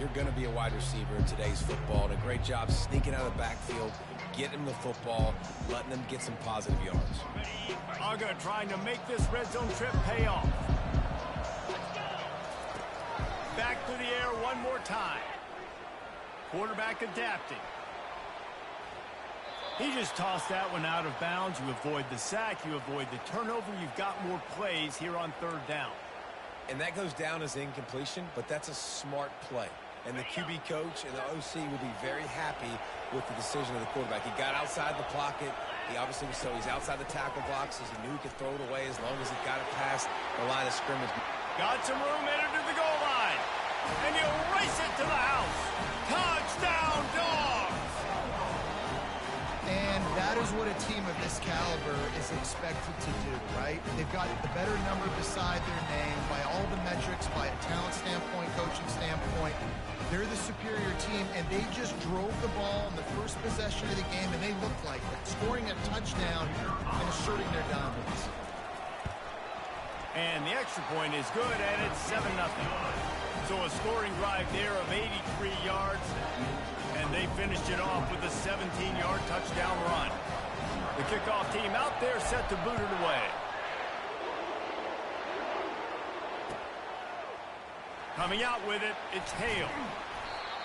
you're going to be a wide receiver in today's football. And a great job sneaking out of the backfield, getting them the football, letting them get some positive yards. Aga trying to make this red zone trip pay off. Back through the air one more time. Quarterback adapting. He just tossed that one out of bounds. You avoid the sack, you avoid the turnover. You've got more plays here on third down. And that goes down as incompletion, but that's a smart play. And the QB coach and the OC will be very happy with the decision of the quarterback. He got outside the pocket. He obviously was, so he's outside the tackle boxes. He knew he could throw it away as long as he got it past the line of scrimmage. Got some room, entered to the goal line. And he'll race it to the house. Touchdown, Dogs! And that is what a team of this caliber is expected to do, right? They've got the better number beside their name by all the metrics, by a talent standpoint, coaching standpoint. They're the superior team, and they just drove the ball in the first possession of the game, and they looked like it, scoring a touchdown and asserting their dominance. And the extra point is good, and it's 7-0. So a scoring drive there of 83 yards, and they finished it off with a 17-yard touchdown run. The kickoff team out there set to boot it away. Coming out with it, it's Hale.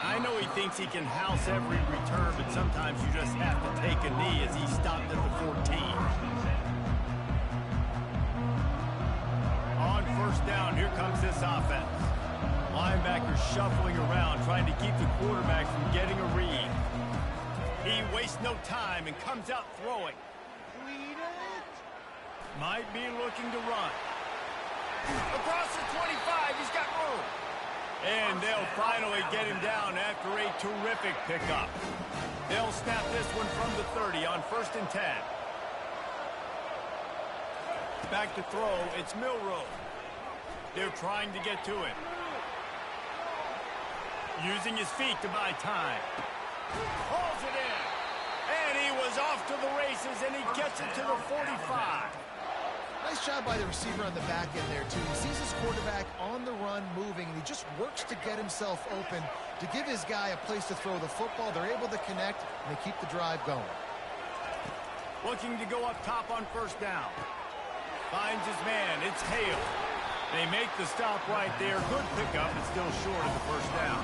I know he thinks he can house every return, but sometimes you just have to take a knee as he stopped at the 14. On first down, here comes this offense. Linebacker shuffling around, trying to keep the quarterback from getting a read. He wastes no time and comes out throwing. Might be looking to run. Across the 25, he's got room. And they'll finally get him down after a terrific pickup. They'll snap this one from the 30 on 1st and 10. Back to throw, it's Milroe. They're trying to get to it. Using his feet to buy time. Hauls it in. And he was off to the races, and he gets it to the 45. Nice job by the receiver on the back end there, too. He sees his quarterback on the run moving, and he just works to get himself open to give his guy a place to throw the football. They're able to connect, and they keep the drive going. Looking to go up top on first down. Finds his man. It's Hale. They make the stop right there. Good pickup, but still short of the first down.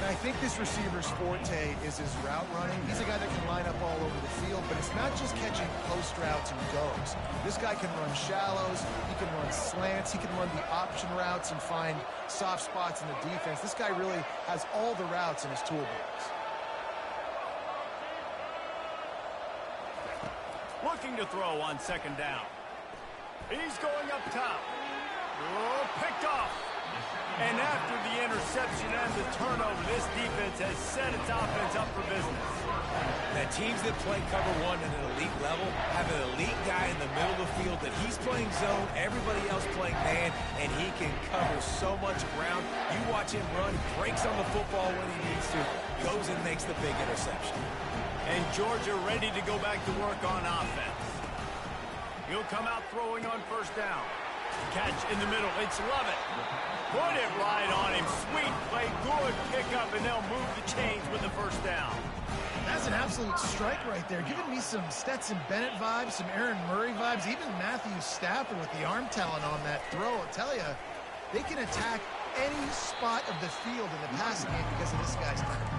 And I think this receiver's forte is his route running. He's a guy that can line up all over the field, but it's not just catching post routes and goes. This guy can run shallows, he can run slants, he can run the option routes and find soft spots in the defense. This guy really has all the routes in his toolbox. Looking to throw on second down. He's going up top. Oh, picked off. And after the interception and the turnover, this defense has set its offense up for business. Now, teams that play cover one at an elite level have an elite guy in the middle of the field that he's playing zone, everybody else playing man, and he can cover so much ground. You watch him run, breaks on the football when he needs to, goes and makes the big interception. And Georgia ready to go back to work on offense. He'll come out throwing on first down. Catch in the middle. It's Lovett. Put it right on him. Sweet play. Good pickup, and they'll move the chains with the first down. That's an absolute strike right there. Giving me some Stetson Bennett vibes, some Aaron Murray vibes, even Matthew Stafford with the arm talent on that throw. I'll tell you, they can attack any spot of the field in the passing game because of this guy's talent.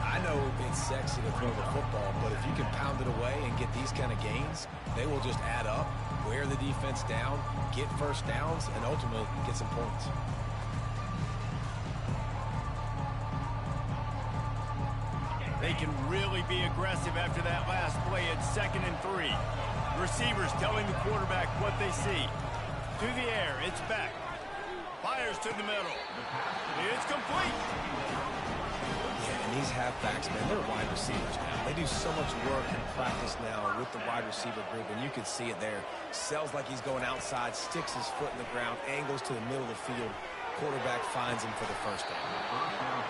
I know it's sexy to throw the football, but if you can pound it away and get these kind of gains, they will just add up, wear the defense down, get first downs, and ultimately get some points. They can really be aggressive after that last play at 2nd and 3. Receivers telling the quarterback what they see. To the air, it's back. Fires to the middle. It's complete. And these halfbacks, man, they're wide receivers now. They do so much work in practice now with the wide receiver group, and you can see it there. Sells like he's going outside, sticks his foot in the ground, angles to the middle of the field. Quarterback finds him for the first down.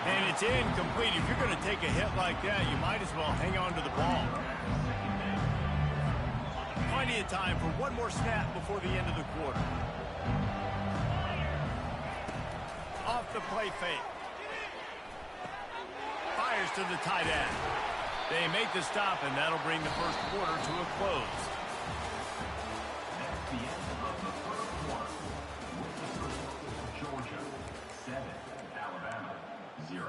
And it's incomplete. If you're going to take a hit like that, you might as well hang on to the ball. Plenty of time for one more snap before the end of the quarter. Off the play fake. fires to the tight end. They make the stop, and that'll bring the first quarter to a close. That's the end of the first quarter. Georgia 7, Alabama 0.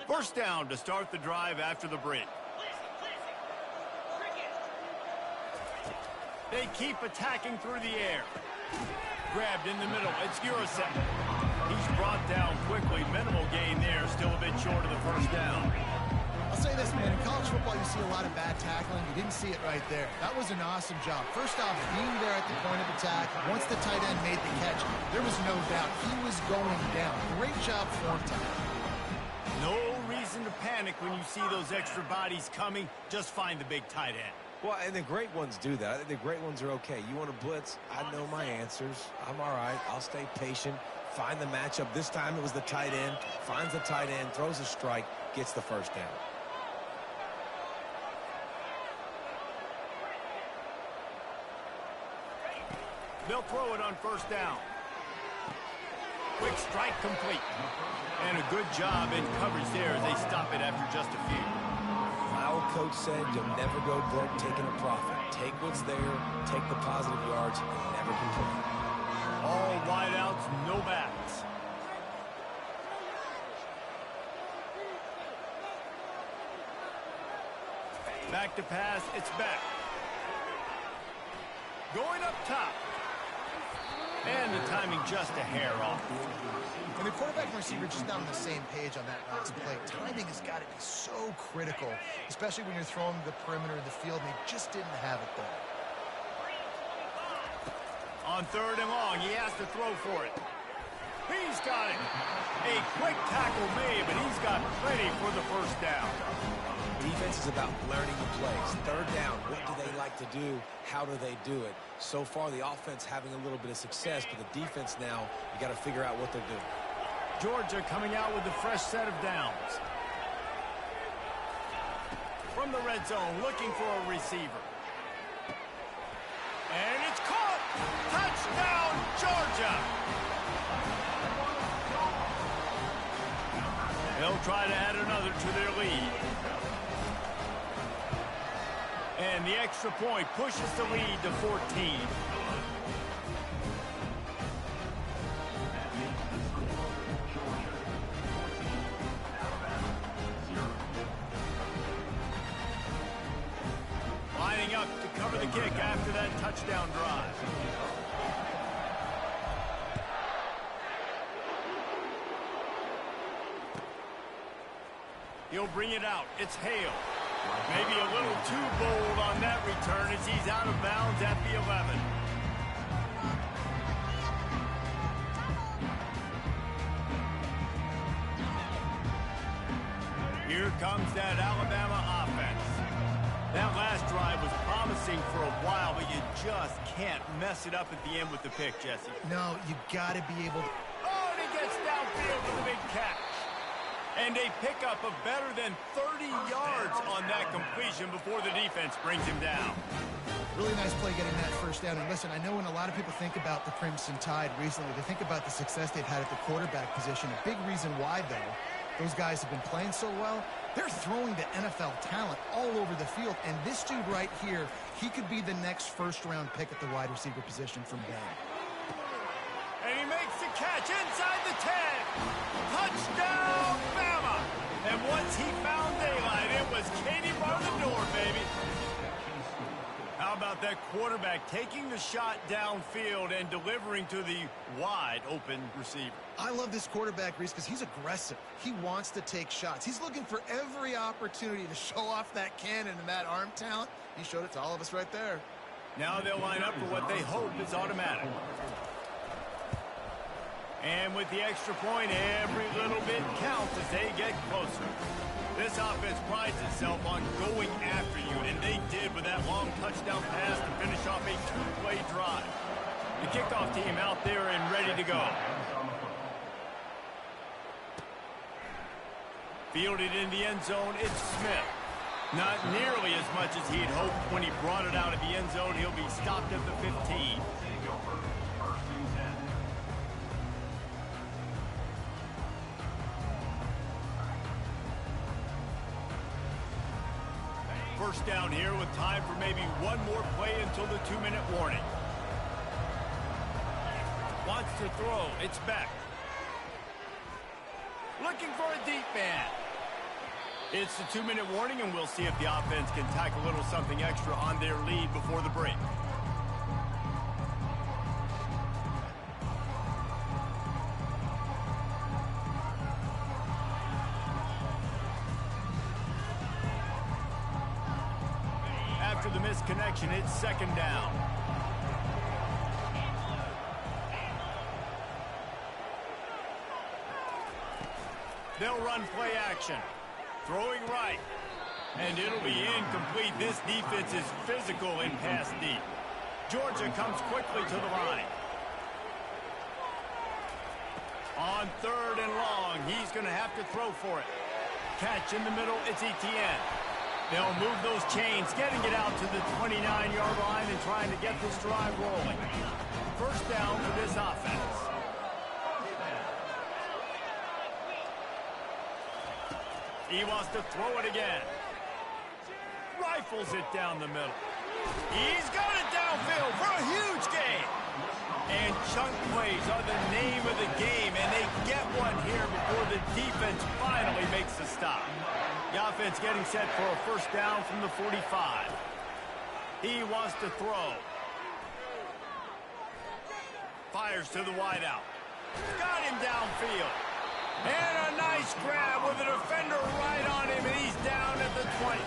First down to start the drive after the break. They keep attacking through the air. Grabbed in the middle. It's Eurosep. He's brought down quickly. Minimal gain there. Still a bit short of the first down. I'll say this, man. In college football, you see a lot of bad tackling. You didn't see it right there. That was an awesome job. First off, being there at the point of attack. Once the tight end made the catch, there was no doubt he was going down. Great job for him, Tom. No reason to panic when you see those extra bodies coming. Just find the big tight end. Well, and the great ones do that. I think the great ones are okay. You want to blitz? I know my answers. I'm all right. I'll stay patient. Find the matchup. This time it was the tight end. Finds the tight end, throws a strike, gets the first down. They'll throw it on first down. Quick strike complete. And a good job in coverage there as they stop it after just a few. My old coach said you'll never go broke taking a profit. Take what's there, take the positive yards, and never complain. All wideouts, no backs. Back to pass, it's back. Going up top. And the timing just a hair off. And the quarterback and receiver just not on the same page on that last play. Timing has got to be so critical, especially when you're throwing the perimeter of the field, and they just didn't have it there. On third and long, he has to throw for it. He's got it. A quick tackle made, but he's got plenty for the first down. Defense is about learning the plays. Third down, what do they like to do? How do they do it? So far, the offense having a little bit of success, but the defense now, you got to figure out what they're doing. Georgia coming out with a fresh set of downs. From the red zone, looking for a receiver. And it's caught! Touchdown, Georgia! They'll try to add another to their lead. And the extra point pushes the lead to 14. Lining up to cover the kick after that touchdown drive. He'll bring it out. It's Hale. Maybe a little too bold on that return as he's out of bounds at the 11. Here comes that Alabama offense. That last drive was promising for a while, but you just can't mess it up at the end with the pick, Jesse. No, you got to be able to. Oh, and he gets downfield for the big catch. And a pickup of better than 30 yards on that completion before the defense brings him down. Really nice play getting that first down. And listen, I know when a lot of people think about the Crimson Tide recently, they think about the success they've had at the quarterback position. A big reason why, though, those guys have been playing so well, they're throwing to NFL talent all over the field. And this dude right here, he could be the next first-round pick at the wide receiver position from Bama. And he makes the catch inside the 10. Touchdown, Bama! And once he found daylight, it was Katie bar the door, baby. How about that quarterback taking the shot downfield and delivering to the wide-open receiver? I love this quarterback, Reese, because he's aggressive. He wants to take shots. He's looking for every opportunity to show off that cannon and that arm talent. He showed it to all of us right there. Now they'll line up for what they hope is automatic. And with the extra point, every little bit counts as they get closer. This offense prides itself on going after you, and they did with that long touchdown pass to finish off a two-play drive. The kickoff team out there and ready to go. Fielded in the end zone, it's Smith. Not nearly as much as he'd hoped when he brought it out of the end zone. He'll be stopped at the 15. First down here with time for maybe one more play until the 2-minute warning. Wants to throw. It's Beck. Looking for a deep man. It's the 2-minute warning, and we'll see if the offense can tack a little something extra on their lead before the break. After the missed connection, it's second down. They'll run play action. Throwing right. And it'll be incomplete. This defense is physical in pass deep. Georgia comes quickly to the line. On 3rd and long, he's going to have to throw for it. Catch in the middle, it's Etienne. They'll move those chains, getting it out to the 29-yard line and trying to get this drive rolling. First down for this offense. He wants to throw it again. Rifles it down the middle. He's got it downfield for a huge gain. And chunk plays are the name of the game, and they get one here before the defense finally makes the stop. The offense getting set for a first down from the 45. He wants to throw. Fires to the wideout. Got him downfield. And a nice grab with a defender right on him, and he's down at the 20.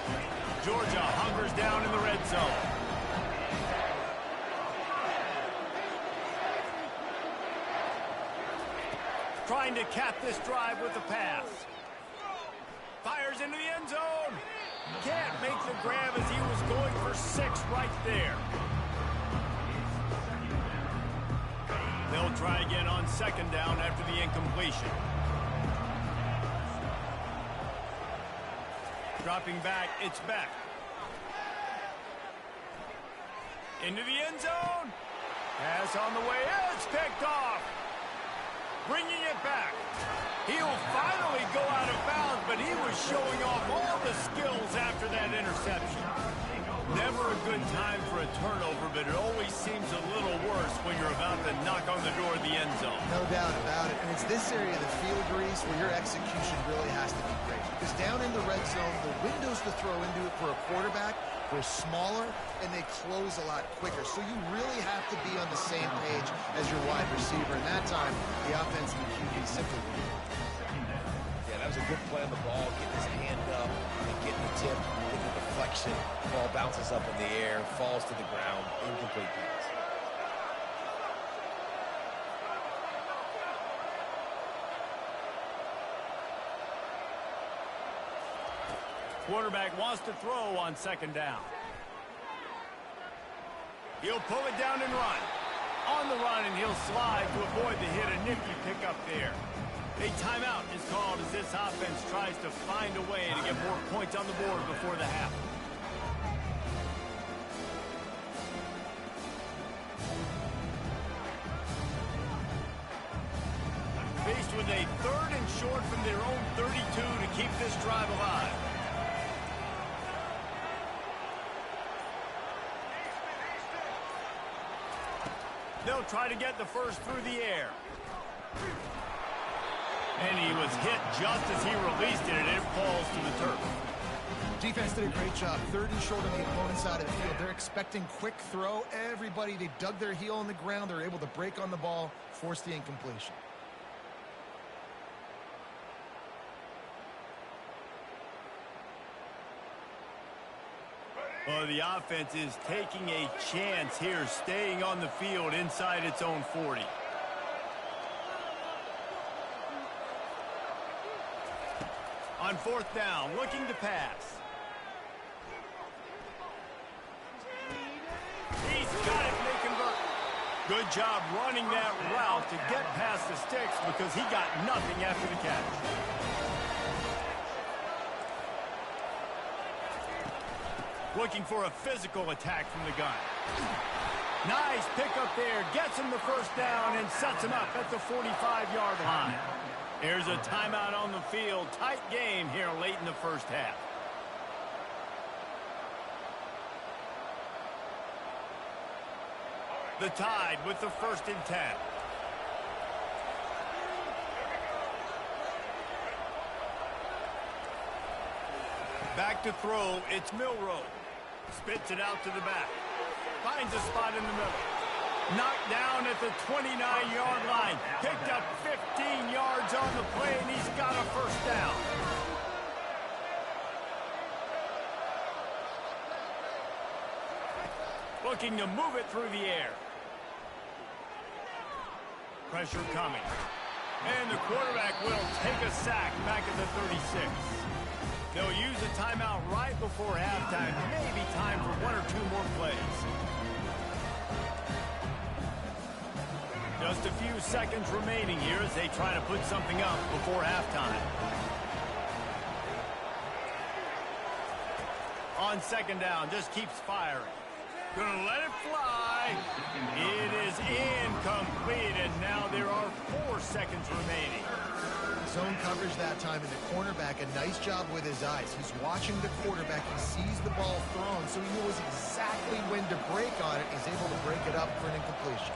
Georgia hunkers down in the red zone. Trying to cap this drive with the pass. Fires into the end zone. Can't make the grab as he was going for 6 right there. They'll try again on second down after the incompletion. Dropping back, it's Beck. Into the end zone. Pass on the way. It's picked off. Bringing it back. He'll finally go out of bounds, but he was showing off all the skills after that interception. Never a good time for a turnover, but it always seems a little worse when you're about to knock on the door of the end zone. No doubt about it. And it's this area of the field, Reese, where your execution really has to be great. Because down in the red zone, the windows to throw into it for a quarterback were smaller, and they close a lot quicker. So you really have to be on the same page as your wide receiver. And that time, the offense and the QB simply win. Yeah, that was a good play on the ball, getting his hand up and getting the tip, getting the deflection. Ball bounces up in the air, falls to the ground, incomplete pass. Quarterback wants to throw on second down. He'll pull it down and run. On the run, and he'll slide to avoid the hit. A nifty pickup there. A timeout is called as this offense tries to find a way to get more points on the board before the half. Faced with a 3rd and short from their own 32 to keep this drive alive. They'll try to get the first through the air. And he was hit just as he released it, and it falls to the turf. Defense did a great job. 3rd and short on the opponent's side of the field. They're expecting quick throw. Everybody, they dug their heel on the ground. They're able to break on the ball, force the incompletion. Well, the offense is taking a chance here, staying on the field inside its own 40. On 4th down, looking to pass. He's got it, they convert. Good job running that route to get past the sticks because he got nothing after the catch. Looking for a physical attack from the gun. Nice pickup there. Gets him the first down and sets him up at the 45-yard line. Here's a timeout on the field. Tight game here late in the first half. The Tide with the 1st and 10. Back to throw, it's Milroe. Spits it out to the back. Finds a spot in the middle. Knocked down at the 29-yard line. Picked up 15 yards on the play, and he's got a first down. Looking to move it through the air. Pressure coming. And the quarterback will take a sack back at the 36. They'll use a timeout right before halftime. Maybe time for 1 or 2 more plays. Just a few seconds remaining here as they try to put something up before halftime. On 2nd down, just keeps firing. Gonna let it fly. It is incomplete, and now there are 4 seconds remaining. Zone coverage that time, and the cornerback, a nice job with his eyes. He's watching the quarterback. He sees the ball thrown, so he knows exactly when to break on it. He's able to break it up for an incompletion.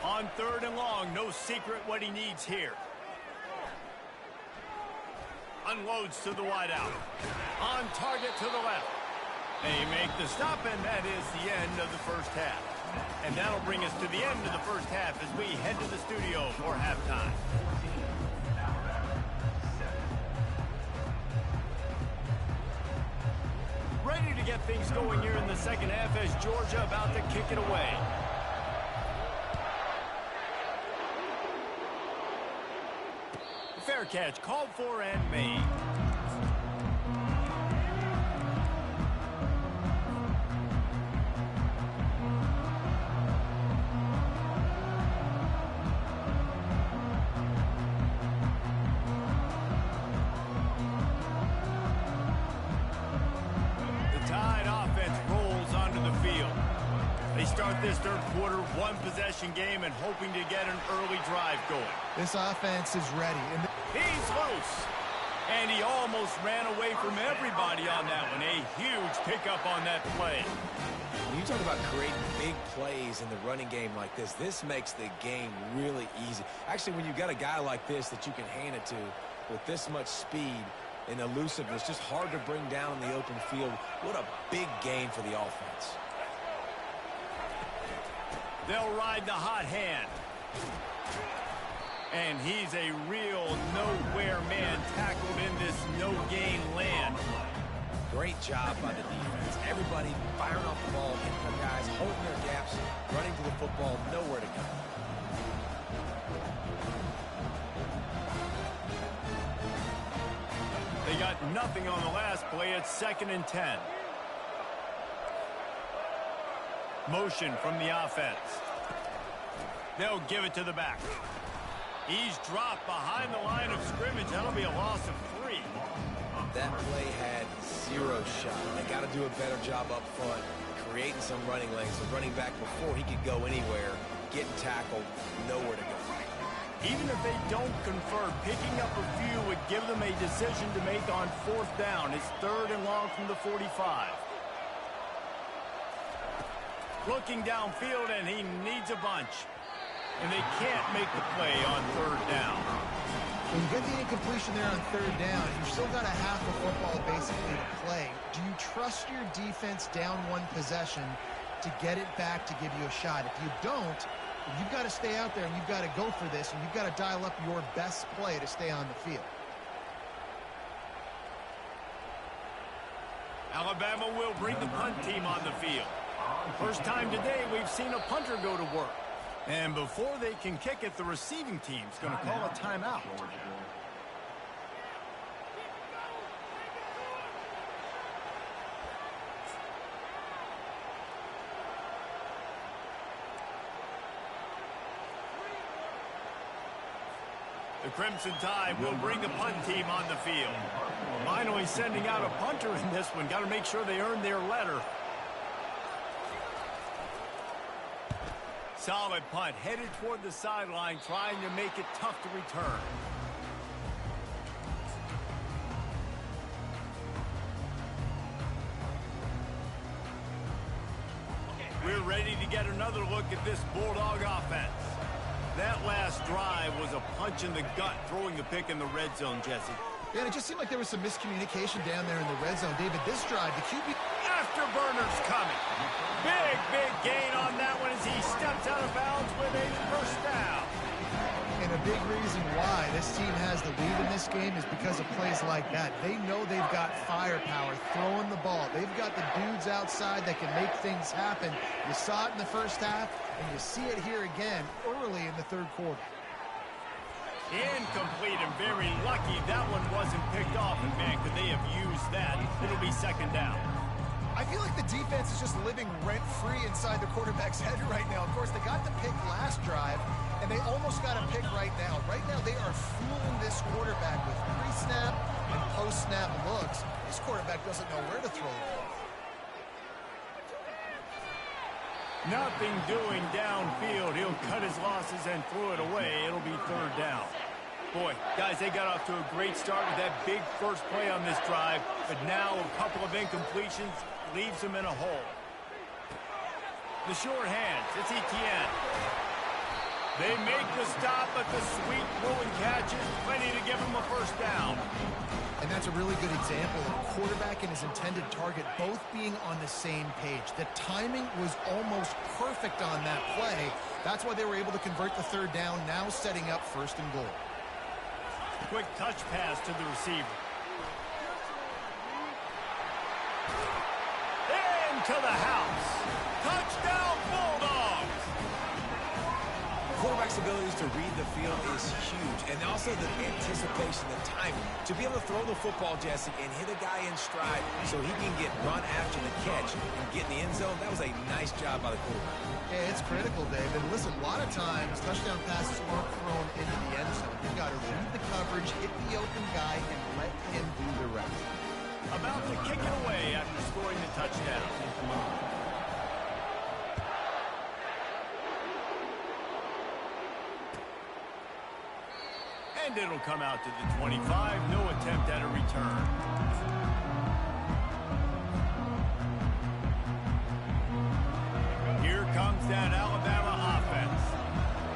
On 3rd and long, no secret what he needs here. Unloads to the wideout. On target to the left. They make the stop, and that is the end of the first half. And that'll bring us to the end of the first half as we head to the studio for halftime. Ready to get things going here in the second half as Georgia about to kick it away. Fair catch called for and made. The Tide offense rolls onto the field. They start this 3rd quarter, 1-possession game and hoping to get an early drive going. This offense is ready. He's loose. And he almost ran away from everybody on that one. A huge pickup on that play. When you talk about creating big plays in the running game like this makes the game really easy. Actually, when you've got a guy like this that you can hand it to with this much speed and elusiveness, just hard to bring down in the open field. What a big gain for the offense. They'll ride the hot hand. And he's a real nowhere man tackled in this no-gain land. Great job by the defense. Everybody firing off the ball, hitting their guys, holding their gaps, running to the football, nowhere to go. They got nothing on the last play. It's 2nd and 10. Motion from the offense. They'll give it to the back. He's dropped behind the line of scrimmage. That'll be a loss of 3. That play had 0 shot. They got to do a better job up front, creating some running lanes. The running back before he could go anywhere, getting tackled, nowhere to go. Even if they don't convert, picking up a few would give them a decision to make on 4th down. It's 3rd and long from the 45. Looking downfield, and he needs a bunch. And they can't make the play on 3rd down. When you get the incompletion there on 3rd down, you've still got a half of football basically to play. Do you trust your defense down 1 possession to get it back to give you a shot? If you don't, you've got to stay out there and you've got to go for this, and you've got to dial up your best play to stay on the field. Alabama will bring the punt team on the field. First time today we've seen a punter go to work. And before they can kick it, the receiving team's going to call a timeout. Crimson Tide will bring the punt team on the field. Finally sending out a punter in this one. Got to make sure they earn their letter. Solid punt, headed toward the sideline, trying to make it tough to return. We're ready to get another look at this Bulldog offense. That last drive was a punch in the gut, throwing the pick in the red zone, Jesse. Yeah, it just seemed like there was some miscommunication down there in the red zone. David, this drive, the QB... Afterburners coming. Big gain on that one as he steps out of bounds with a first down. And a big reason why this team has the lead in this game is because of plays like that. They know they've got firepower throwing the ball. They've got the dudes outside that can make things happen. You saw it in the first half, and you see it here again early in the third quarter. Incomplete, and very lucky that one wasn't picked off. And man, could they have used that? It'll be second down. I feel like the defense is just living rent-free inside the quarterback's head right now. Of course, they got the pick last drive, and they almost got a pick right now. Right now, they are fooling this quarterback with pre-snap and post-snap looks. This quarterback doesn't know where to throw the ball. Nothing doing downfield. He'll cut his losses and throw it away. It'll be third down. Boy, guys, they got off to a great start with that big first play on this drive, but now a couple of incompletions leaves them in a hole. The short hands, it's Etienne. They make the stop, but the sweet throwing catch is plenty to give them a first down. And that's a really good example of a quarterback and his intended target both being on the same page. The timing was almost perfect on that play. That's why they were able to convert the third down, now setting up first and goal. Quick touch pass to the receiver. Into the house. Touchdown, Bulldogs! Quarterback's abilities to read the field is huge, and also the anticipation, the timing. To be able to throw the football, Jesse, and hit a guy in stride so he can get run after the catch and get in the end zone, that was a nice job by the quarterback. Yeah, it's critical, David. Listen, a lot of times touchdown passes aren't thrown into the end zone. You've got to read the coverage, hit the open guy, and let him do the rest. About to kick it away after scoring the touchdown. And it'll come out to the 25. No attempt at a return. Here comes that Alabama offense.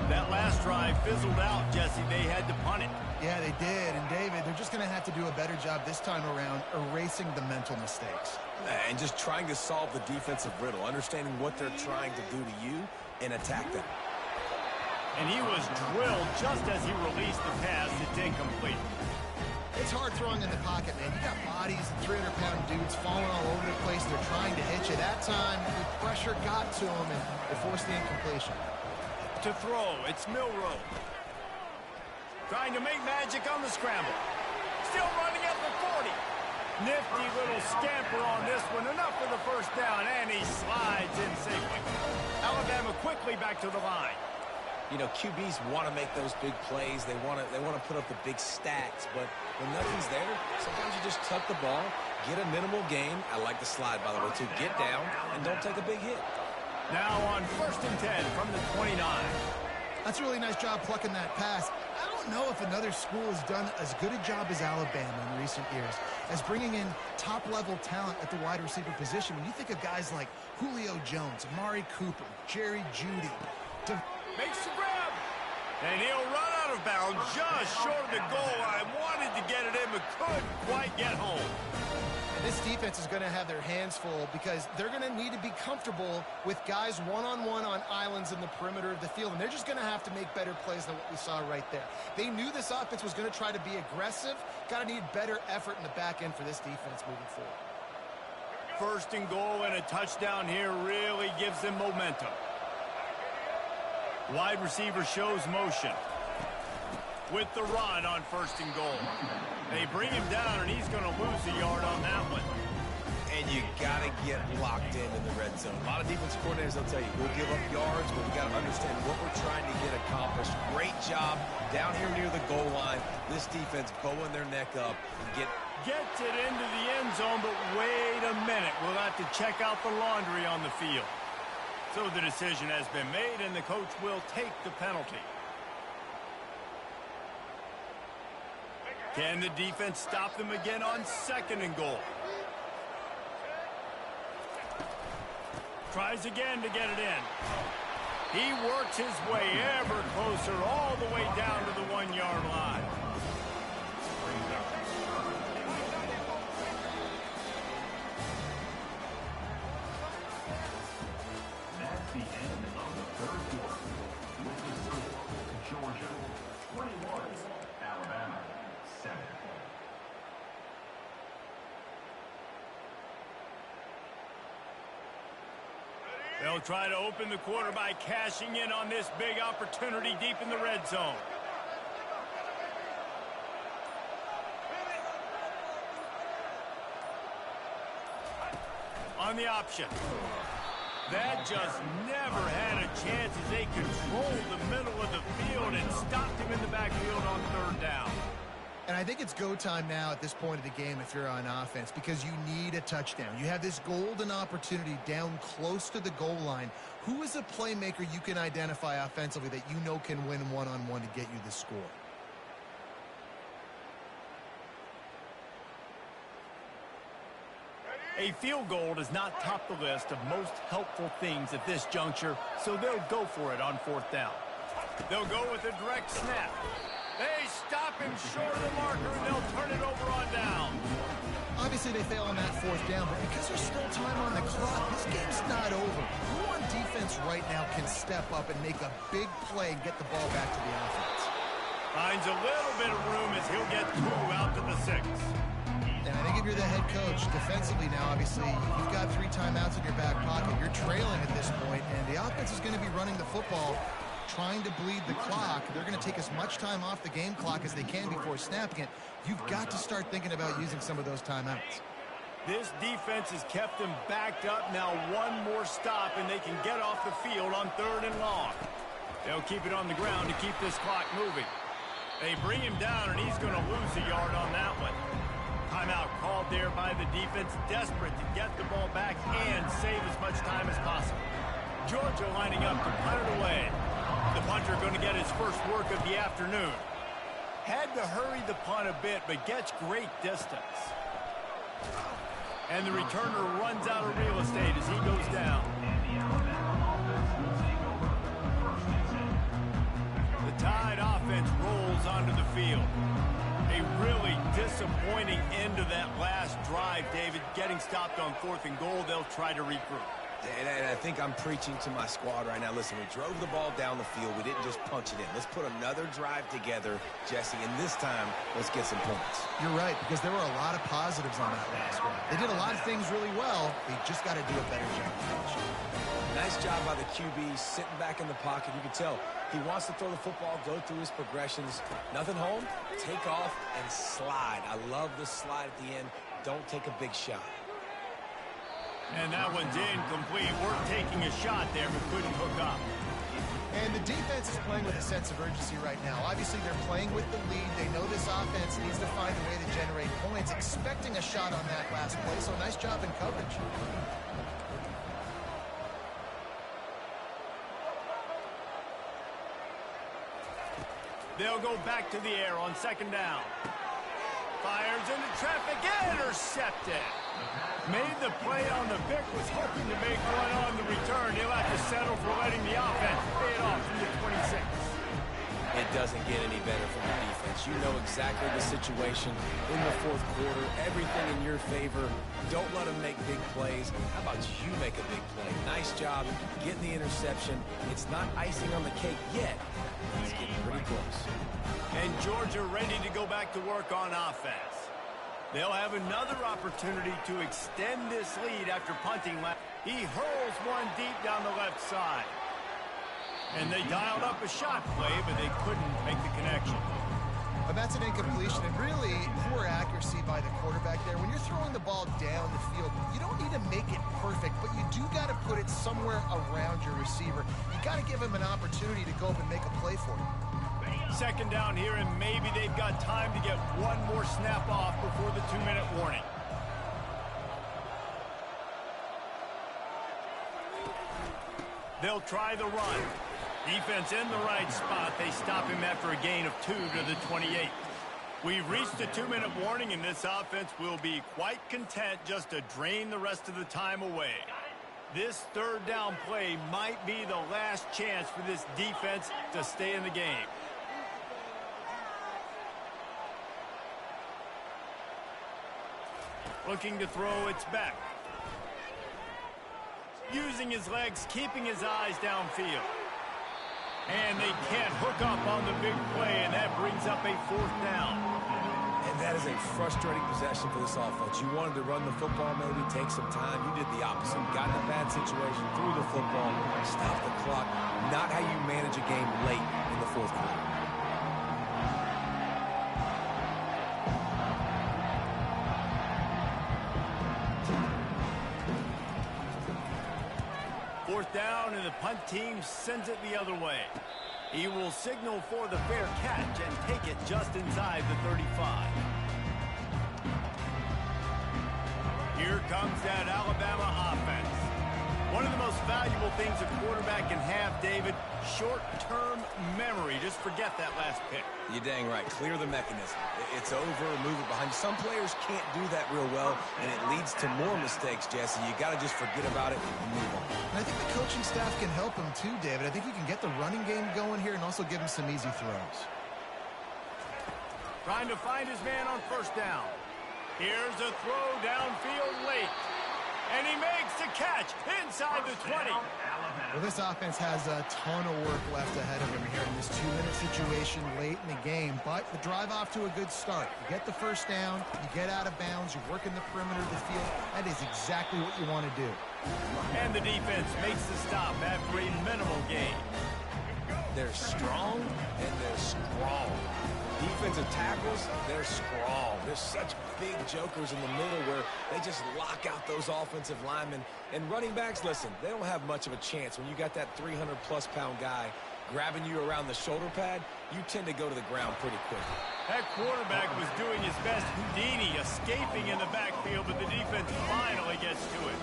That last drive fizzled out, Jesse. They had to punt it. Yeah, they did. And, David, they're just going to have to do a better job this time around erasing the mental mistakes. And just trying to solve the defensive riddle, understanding what they're trying to do to you and attack them. And he was drilled just as he released the pass. It's incomplete. It's hard throwing in the pocket, man. You got bodies and 300-pound dudes falling all over the place. They're trying to hit you. That time, the pressure got to him, and they forced the incompletion. To throw, it's Milrow. Trying to make magic on the scramble. Still running at the 40. Nifty little scamper on this one. Enough for the first down, and he slides in safely. Alabama quickly back to the line. You know, QBs want to make those big plays. They want to put up the big stats, but when nothing's there, sometimes you just tuck the ball, get a minimal gain. I like the slide, by the way, too. Get down and don't take a big hit. Now on 1st and 10 from the 29. That's a really nice job plucking that pass. I don't know if another school has done as good a job as Alabama in recent years as bringing in top-level talent at the wide receiver position. When you think of guys like Julio Jones, Amari Cooper, Jerry Jeudy. Makes the grab. And he'll run out of bounds just short of the goal line. Wanted to get it in, but couldn't quite get home. And this defense is going to have their hands full because they're going to need to be comfortable with guys one-on-one on islands in the perimeter of the field. And they're just going to have to make better plays than what we saw right there. They knew this offense was going to try to be aggressive. Got to need better effort in the back end for this defense moving forward. 1st and goal and a touchdown here really gives them momentum. Wide receiver shows motion. With the run on 1st and goal. They bring him down, and he's going to lose a yard on that one. And you got to get locked in the red zone. A lot of defense coordinators, they'll tell you, we'll give up yards, but we got to understand what we're trying to get accomplished. Great job down here near the goal line. This defense bowing their neck up and gets it into the end zone, but wait a minute. We'll have to check out the laundry on the field. So the decision has been made, and the coach will take the penalty. Can the defense stop them again on 2nd and goal? Tries again to get it in. He works his way ever closer, all the way down to the 1-yard line. That's the end of the 3rd quarter. With the score, Georgia 21, Alabama 7. They'll try to open the quarter by cashing in on this big opportunity deep in the red zone. On the option. That just never had a chance as they controlled the middle of the field and stopped him in the backfield on 3rd down. And I think it's go time now at this point of the game if you're on offense, because you need a touchdown. You have this golden opportunity down close to the goal line. Who is a playmaker you can identify offensively that you know can win one-on-one to get you the score? A field goal does not top the list of most helpful things at this juncture, so they'll go for it on 4th down. They'll go with a direct snap. They stop him short of the marker, and they'll turn it over on down. Obviously, they fail on that 4th down, but because there's still time on the clock, this game's not over. Who on defense right now can step up and make a big play and get the ball back to the offense? Finds a little bit of room as he'll get 2 out to the 6. And I think if you're the head coach, defensively now, obviously, you've got 3 timeouts in your back pocket. You're trailing at this point, and the offense is going to be running the football, trying to bleed the clock. They're going to take as much time off the game clock as they can before snapping it. You've got to start thinking about using some of those timeouts. This defense has kept them backed up. Now 1 more stop, and they can get off the field on 3rd and long. They'll keep it on the ground to keep this clock moving. They bring him down, and he's going to lose a yard on that one. Timeout called there by the defense, desperate to get the ball back and save as much time as possible. Georgia lining up to punt it away. The punter going to get his first work of the afternoon. Had to hurry the punt a bit, but gets great distance. And the returner runs out of real estate as he goes down. The Tide offense rolls onto the field. A really disappointing end to that last drive, David. Getting stopped on 4th and goal, they'll try to regroup. And I think I'm preaching to my squad right now. Listen, we drove the ball down the field. We didn't just punch it in. Let's put another drive together, Jesse, and this time, let's get some points. You're right, because there were a lot of positives on that last one. They did a lot of things really well. They just got to do a better job finishing. Nice job by the QB, sitting back in the pocket. You can tell he wants to throw the football, go through his progressions. Nothing home, take off, and slide. I love the slide at the end. Don't take a big shot. And that one's incomplete. We're taking a shot there, but couldn't hook up. And the defense is playing with a sense of urgency right now. Obviously, they're playing with the lead. They know this offense needs to find a way to generate points, expecting a shot on that last play. So nice job in coverage. They'll go back to the air on 2nd down. Fires into traffic, intercepted. Made the play on the Vic, was hoping to make one on the return. He'll have to settle for letting the offense pay it off from the 26. It doesn't get any better from the defense. You know exactly the situation in the 4th quarter. Everything in your favor. Don't let them make big plays. How about you make a big play? Nice job getting the interception. It's not icing on the cake yet. It's getting pretty close. And Georgia ready to go back to work on offense. They'll have another opportunity to extend this lead after punting. He hurls one deep down the left side. And they dialed up a shot play, but they couldn't make the connection. But that's an incompletion, and really poor accuracy by the quarterback there. When you're throwing the ball down the field, you don't need to make it perfect, but you do got to put it somewhere around your receiver. You got to give him an opportunity to go up and make a play for you. Second down here, and maybe they've got time to get one more snap off before the 2-minute warning. They'll try the run. Defense in the right spot. They stop him after a gain of 2 to the 28. We've reached a 2-minute warning, and this offense will be quite content just to drain the rest of the time away. This third down play might be the last chance for this defense to stay in the game. Looking to throw, it's back. Using his legs, keeping his eyes downfield. And they can't hook up on the big play, and that brings up a 4th down. And that is a frustrating possession for this offense. You wanted to run the football, maybe take some time. You did the opposite. Got in a bad situation, threw the football, stopped the clock. Not how you manage a game late in the 4th quarter. Fourth down, and the punt team sends it the other way. He will signal for the fair catch and take it just inside the 35. Here comes that Alabama offense. One of the most valuable things a quarterback can have, David, short-term memory. Just forget that last pick. You're dang right. Clear the mechanism. It's over, move it behind you. Some players can't do that real well, and it leads to more mistakes, Jesse. You got to just forget about it and move on. And I think the coaching staff can help him too, David. I think you can get the running game going here and also give him some easy throws. Trying to find his man on first down. Here's a throw downfield late. And he makes the catch inside the 20. Well, this offense has a ton of work left ahead of him here in this 2-minute situation late in the game. But the drive off to a good start. You get the first down, you get out of bounds, you work in the perimeter of the field. That is exactly what you want to do. And the defense makes the stop after a minimal gain. They're strong, and they're strong. Defensive tackles, they're strong. There's such big jokers in the middle where they just lock out those offensive linemen. And running backs, listen, they don't have much of a chance. When you got that 300-plus pound guy grabbing you around the shoulder pad, you tend to go to the ground pretty quickly. That quarterback was doing his best Houdini, escaping in the backfield, but the defense finally gets to it.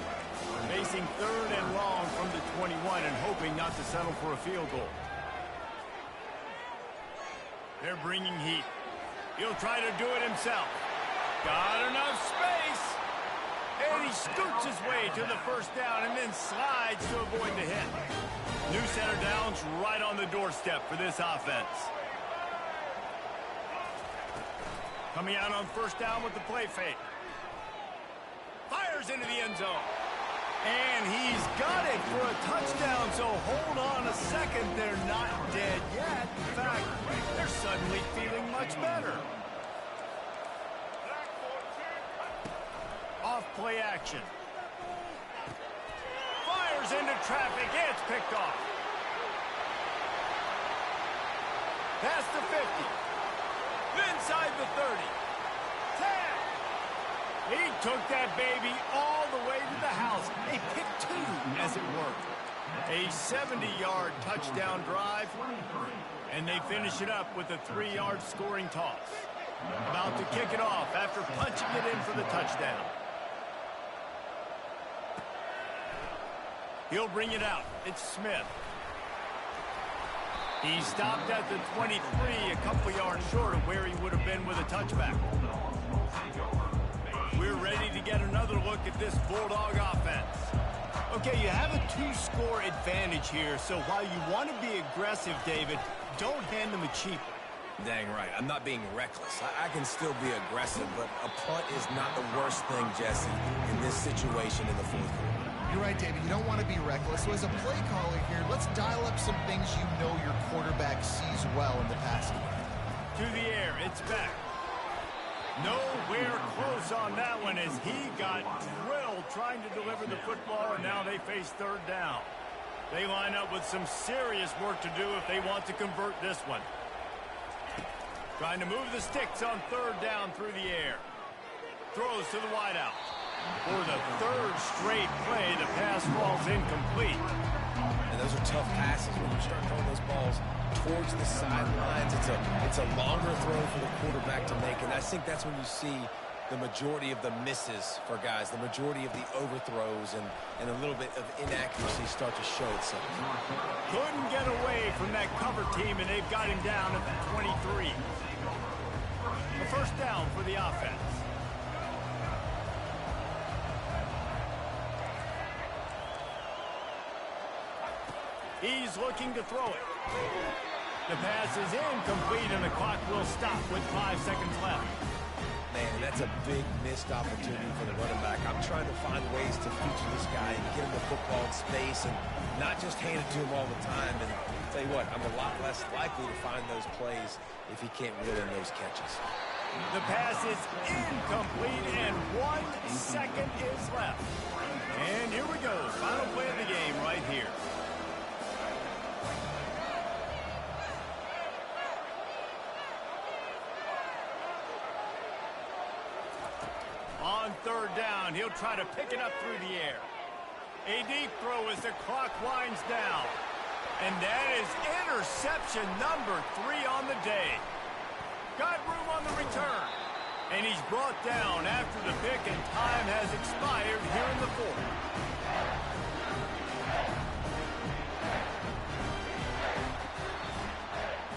Facing 3rd and long from the 21 and hoping not to settle for a field goal. They're bringing heat. He'll try to do it himself. Got enough space. And he scoots his way to the first down and then slides to avoid the hit. New center downs right on the doorstep for this offense. Coming out on first down with the play fake. Fires into the end zone. And he's got it for a touchdown, so hold on a second. They're not dead yet. In fact, they're suddenly feeling much better. Off play action. Fires into traffic. It's picked off. Past the 50. Inside the 30. 10. He took that baby all the way to the house. A pick 2, as it were. A 70-yard touchdown drive. And they finish it up with a 3-yard scoring toss. About to kick it off after punching it in for the touchdown. He'll bring it out. It's Smith. He stopped at the 23, a couple yards short of where he would have been with a touchback. We're ready to get another look at this Bulldog offense. Okay, you have a 2-score advantage here, so while you want to be aggressive, David, don't hand them a cheap one. Dang right. I'm not being reckless. I can still be aggressive, but a punt is not the worst thing, Jesse, in this situation in the 4th quarter. You're right, David. You don't want to be reckless. So as a play caller here, let's dial up some things you know your quarterback sees well in the passing game. To the air, it's back. Nowhere close on that one as he got drilled trying to deliver the football, and now they face 3rd down. They line up with some serious work to do if they want to convert this one. Trying to move the sticks on 3rd down through the air. throws to the wideout. For the third straight play, the pass falls incomplete. And those are tough passes when you start throwing those balls towards the sidelines. It's a longer throw for the quarterback to make, and I think that's when you see the majority of the misses for guys, the majority of the overthrows and a little bit of inaccuracy start to show itself. Couldn't get away from that cover team, and they've got him down at the 23. A first down for the offense. He's looking to throw it. The pass is incomplete, and the clock will stop with 5 seconds left. Man, that's a big missed opportunity for the running back. I'm trying to find ways to feature this guy and get him the football in space and not just hand it to him all the time. And I'll tell you what, I'm a lot less likely to find those plays if he can't reel in those catches. The pass is incomplete, and 1 second is left. And here we go. Final play of the game right here. On third down, he'll try to pick it up through the air. A deep throw as the clock winds down. And that is interception number 3 on the day. Got room on the return. And he's brought down after the pick, and time has expired here in the fourth.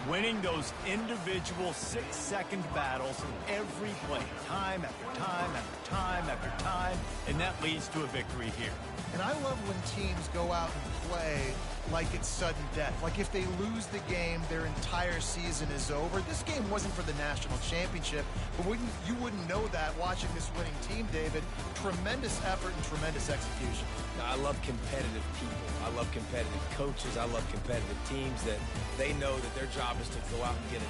Winning those individual 6-second battles every play, time after time after time after time, and that leads to a victory here. And I love when teams go out and play like it's sudden death. Like if they lose the game, their entire season is over. This game wasn't for the national championship, but you wouldn't know that watching this winning team, David. Tremendous effort and tremendous execution. Now, I love competitive people. I love competitive coaches. I love competitive teams that they know that their job is to go out and get it